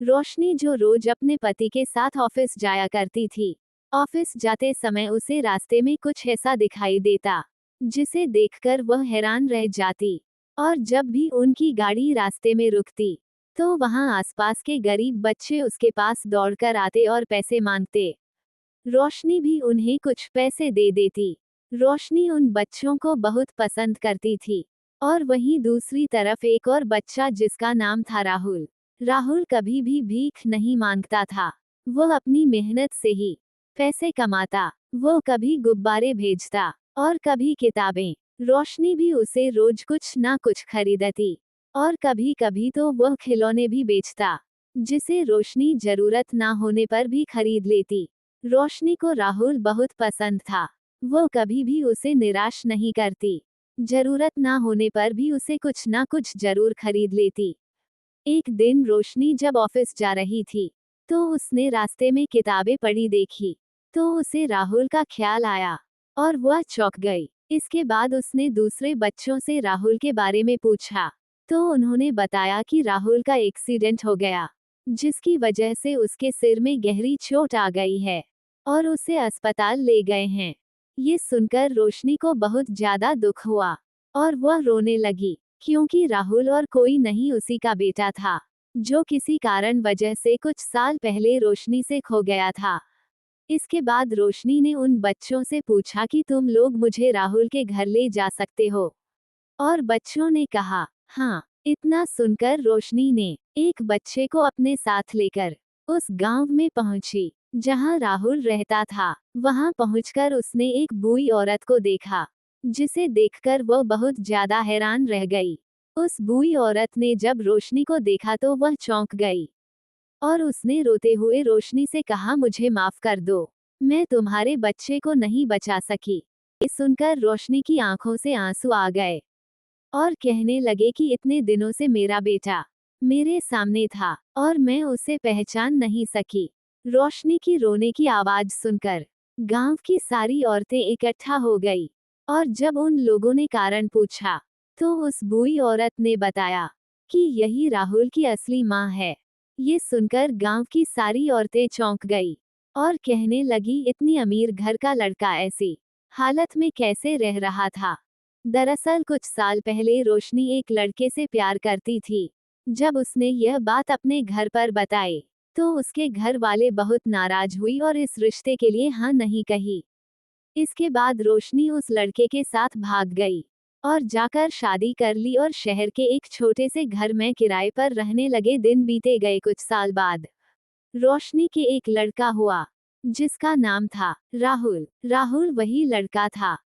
रोशनी जो रोज अपने पति के साथ ऑफिस जाया करती थी, ऑफिस जाते समय उसे रास्ते में कुछ ऐसा दिखाई देता जिसे देखकर वह हैरान रह जाती। और जब भी उनकी गाड़ी रास्ते में रुकती तो वहां आसपास के गरीब बच्चे उसके पास दौड़कर आते और पैसे मांगते। रोशनी भी उन्हें कुछ पैसे दे देती। रोशनी उन बच्चों को बहुत पसंद करती थी। और वहीं दूसरी तरफ एक और बच्चा जिसका नाम था राहुल। राहुल कभी भी भीख नहीं मांगता था। वह अपनी मेहनत से ही पैसे कमाता। वो कभी गुब्बारे भेजता और कभी किताबें। रोशनी भी उसे रोज कुछ ना कुछ खरीदती। और कभी कभी तो वह खिलौने भी बेचता जिसे रोशनी जरूरत ना होने पर भी खरीद लेती। रोशनी को राहुल बहुत पसंद था। वो कभी भी उसे निराश नहीं करती। जरूरत ना होने पर भी उसे कुछ ना कुछ जरूर खरीद लेती। एक दिन रोशनी जब ऑफिस जा रही थी तो उसने रास्ते में किताबें पढ़ी देखी। तो उसे राहुल का ख्याल आया और वह चौंक गई। इसके बाद उसने दूसरे बच्चों से राहुल के बारे में पूछा तो उन्होंने बताया कि राहुल का एक्सीडेंट हो गया जिसकी वजह से उसके सिर में गहरी चोट आ गई है और उसे अस्पताल ले गए हैं। ये सुनकर रोशनी को बहुत ज्यादा दुख हुआ और वह रोने लगी क्योंकि राहुल और कोई नहीं उसी का बेटा था जो किसी कारण वजह से कुछ साल पहले रोशनी से खो गया था। इसके बाद रोशनी ने उन बच्चों से पूछा कि तुम लोग मुझे राहुल के घर ले जा सकते हो। और बच्चों ने कहा हाँ। इतना सुनकर रोशनी ने एक बच्चे को अपने साथ लेकर उस गांव में पहुंची जहां राहुल रहता था। वहां पहुंचकर उसने एक बूढ़ी औरत को देखा जिसे देखकर वह बहुत ज्यादा हैरान रह गई। उस बूढ़ी औरत ने जब रोशनी को देखा तो वह चौंक गई और उसने रोते हुए रोशनी से कहा मुझे माफ कर दो, मैं तुम्हारे बच्चे को नहीं बचा सकी। ये सुनकर रोशनी की आंखों से आंसू आ गए और कहने लगे कि इतने दिनों से मेरा बेटा मेरे सामने था और मैं उसे पहचान नहीं सकी। रोशनी की रोने की आवाज सुनकर गांव की सारी औरतें इकट्ठा हो गई और जब उन लोगों ने कारण पूछा तो उस बूढ़ी औरत ने बताया कि यही राहुल की असली मां है। ये सुनकर गांव की सारी औरतें चौंक गई और कहने लगी इतनी अमीर घर का लड़का ऐसी हालत में कैसे रह रहा था। दरअसल कुछ साल पहले रोशनी एक लड़के से प्यार करती थी। जब उसने यह बात अपने घर पर बताई तो उसके घर वाले बहुत नाराज हुई और इस रिश्ते के लिए हाँ नहीं कही। इसके बाद रोशनी उस लड़के के साथ भाग गई और जाकर शादी कर ली और शहर के एक छोटे से घर में किराए पर रहने लगे। दिन बीते गए। कुछ साल बाद रोशनी के एक लड़का हुआ जिसका नाम था राहुल। राहुल वही लड़का था